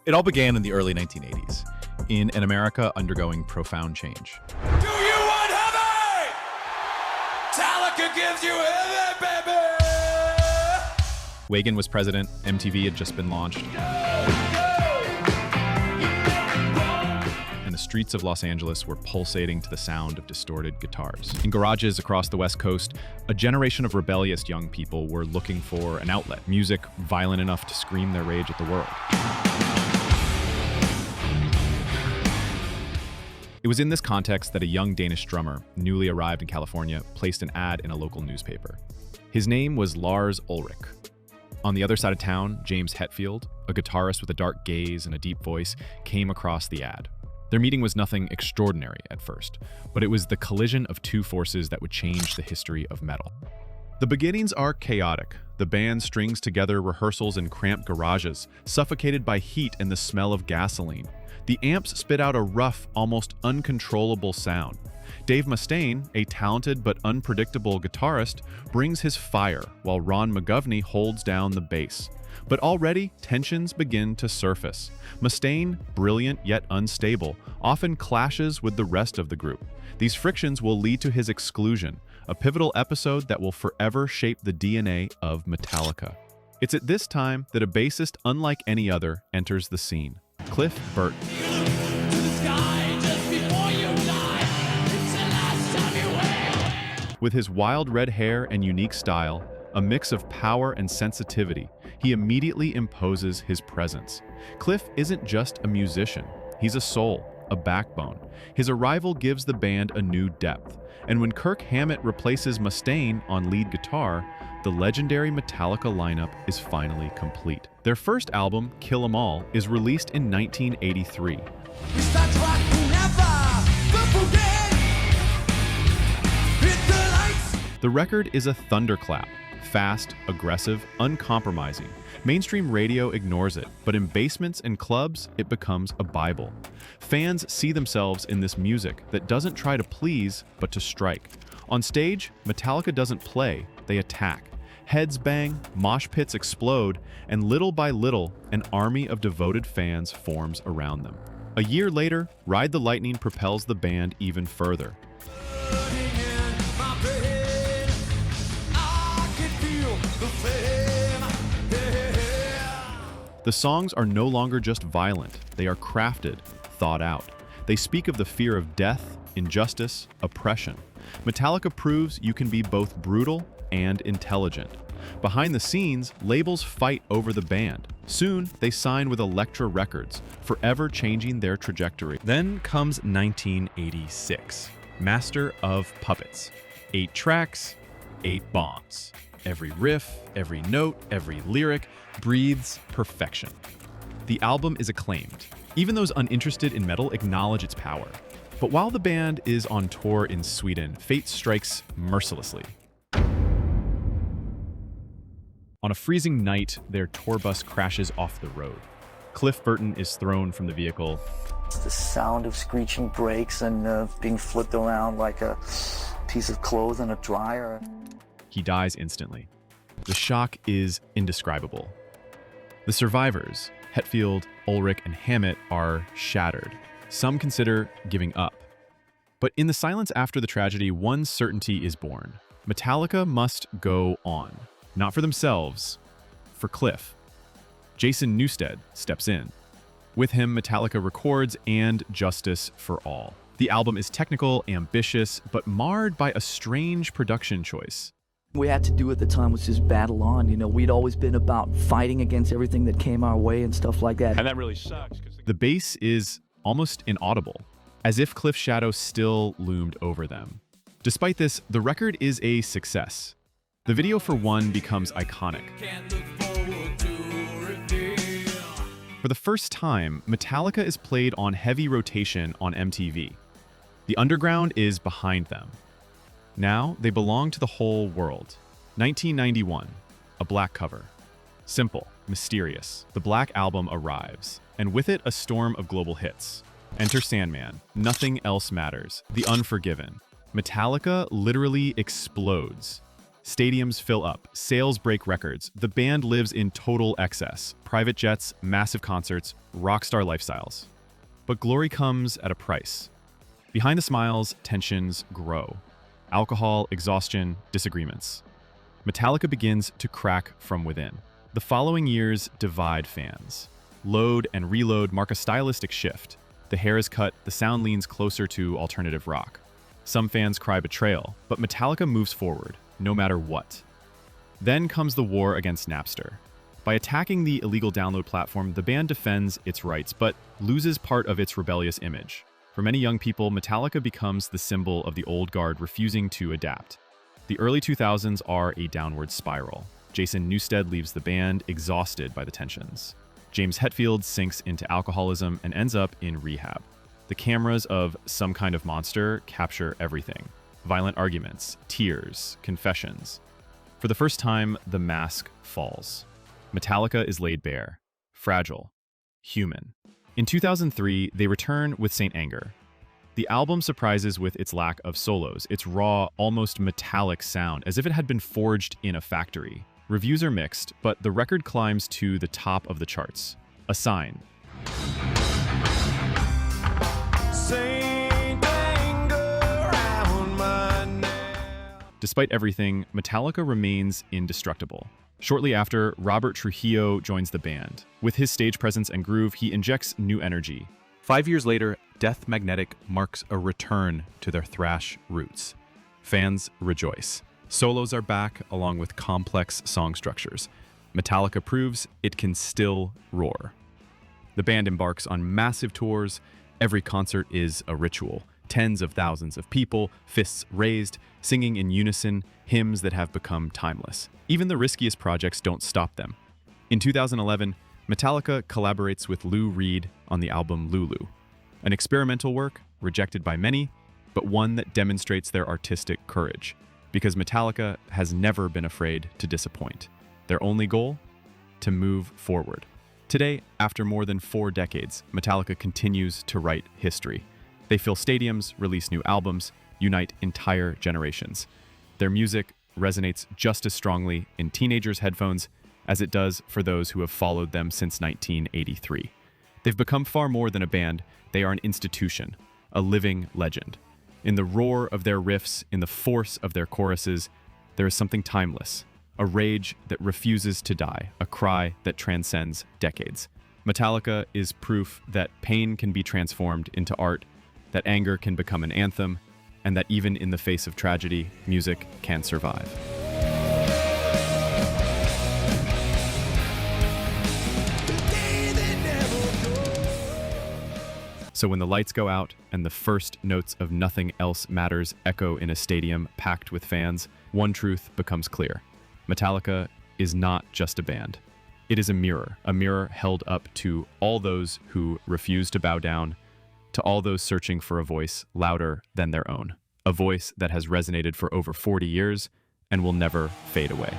It all began in the early 1980s, in an America undergoing profound change. Do you want heavy? Metallica gives you heavy, baby! Reagan was president, MTV had just been launched, and the streets of Los Angeles were pulsating to the sound of distorted guitars. In garages across the West Coast, a generation of rebellious young people were looking for an outlet, music violent enough to scream their rage at the world. It was in this context that a young Danish drummer, newly arrived in California, placed an ad in a local newspaper. His name was Lars Ulrich. On the other side of town, James Hetfield, a guitarist with a dark gaze and a deep voice, came across the ad. Their meeting was nothing extraordinary at first, but it was the collision of two forces that would change the history of metal. The beginnings are chaotic. The band strings together rehearsals in cramped garages, suffocated by heat and the smell of gasoline. The amps spit out a rough, almost uncontrollable sound. Dave Mustaine, a talented but unpredictable guitarist, brings his fire, while Ron McGovney holds down the bass. But already, tensions begin to surface. Mustaine, brilliant yet unstable, often clashes with the rest of the group. These frictions will lead to his exclusion, a pivotal episode that will forever shape the DNA of Metallica. It's at this time that a bassist unlike any other enters the scene. Cliff Burton. With his wild red hair and unique style, a mix of power and sensitivity, he immediately imposes his presence. Cliff isn't just a musician, he's a soul, a backbone. His arrival gives the band a new depth, and when Kirk Hammett replaces Mustaine on lead guitar, the legendary Metallica lineup is finally complete. Their first album, Kill 'Em All, is released in 1983. The record is a thunderclap, fast, aggressive, uncompromising. Mainstream radio ignores it, but in basements and clubs, it becomes a Bible. Fans see themselves in this music that doesn't try to please, but to strike. On stage, Metallica doesn't play, they attack. Heads bang, mosh pits explode, and little by little, an army of devoted fans forms around them. A year later, Ride the Lightning propels the band even further. The songs are no longer just violent, they are crafted, thought out. They speak of the fear of death, injustice, oppression. Metallica proves you can be both brutal and intelligent. Behind the scenes, labels fight over the band. Soon, they sign with Elektra Records, forever changing their trajectory. Then comes 1986, Master of Puppets. 8 tracks, 8 bombs. Every riff, every note, every lyric breathes perfection. The album is acclaimed. Even those uninterested in metal acknowledge its power. But while the band is on tour in Sweden, fate strikes mercilessly. On a freezing night, their tour bus crashes off the road. Cliff Burton is thrown from the vehicle. The sound of screeching brakes and being flipped around like a piece of clothes in a dryer. He dies instantly. The shock is indescribable. The survivors, Hetfield, Ulrich, and Hammett, are shattered. Some consider giving up. But in the silence after the tragedy, one certainty is born. Metallica must go on. Not for themselves, for Cliff. Jason Newsted steps in. With him, Metallica records And Justice for All. The album is technical, ambitious, but marred by a strange production choice. We had to do at the time was just battle on. We'd always been about fighting against everything that came our way and stuff like that. And that really sucks. The bass is almost inaudible, as if Cliff's shadow still loomed over them. Despite this, the record is a success. The video for One becomes iconic. For the first time, Metallica is played on heavy rotation on MTV. The underground is behind them. Now they belong to the whole world. 1991, a black cover. Simple, mysterious. The Black Album arrives, and with it a storm of global hits. Enter Sandman, Nothing Else Matters, The Unforgiven. Metallica literally explodes. Stadiums fill up, sales break records, the band lives in total excess, private jets, massive concerts, rock star lifestyles. But glory comes at a price. Behind the smiles, tensions grow. Alcohol, exhaustion, disagreements. Metallica begins to crack from within. The following years divide fans. Load and Reload mark a stylistic shift. The hair is cut, the sound leans closer to alternative rock. Some fans cry betrayal, but Metallica moves forward, no matter what. Then comes the war against Napster. By attacking the illegal download platform, the band defends its rights, but loses part of its rebellious image. For many young people, Metallica becomes the symbol of the old guard refusing to adapt. The early 2000s are a downward spiral. Jason Newsted leaves the band, exhausted by the tensions. James Hetfield sinks into alcoholism and ends up in rehab. The cameras of Some Kind of Monster capture everything. Violent arguments, tears, confessions. For the first time, the mask falls. Metallica is laid bare, fragile, human. In 2003, they return with Saint Anger. The album surprises with its lack of solos, its raw, almost metallic sound, as if it had been forged in a factory. Reviews are mixed, but the record climbs to the top of the charts. A sign. Despite everything, Metallica remains indestructible. Shortly after, Robert Trujillo joins the band. With his stage presence and groove, he injects new energy. 5 years later, Death Magnetic marks a return to their thrash roots. Fans rejoice. Solos are back, along with complex song structures. Metallica proves it can still roar. The band embarks on massive tours. Every concert is a ritual. Tens of thousands of people, fists raised, singing in unison, hymns that have become timeless. Even the riskiest projects don't stop them. In 2011, Metallica collaborates with Lou Reed on the album Lulu. An experimental work, rejected by many, but one that demonstrates their artistic courage. Because Metallica has never been afraid to disappoint. Their only goal? To move forward. Today, after more than 4 decades, Metallica continues to write history. They fill stadiums, release new albums, unite entire generations. Their music resonates just as strongly in teenagers' headphones as it does for those who have followed them since 1983. They've become far more than a band. They are an institution, a living legend. In the roar of their riffs, in the force of their choruses, there is something timeless, a rage that refuses to die, a cry that transcends decades. Metallica is proof that pain can be transformed into art, that anger can become an anthem, and that even in the face of tragedy, music can survive. So when the lights go out and the first notes of Nothing Else Matters echo in a stadium packed with fans, one truth becomes clear. Metallica is not just a band. It is a mirror held up to all those who refuse to bow down, to all those searching for a voice louder than their own, a voice that has resonated for over 40 years and will never fade away.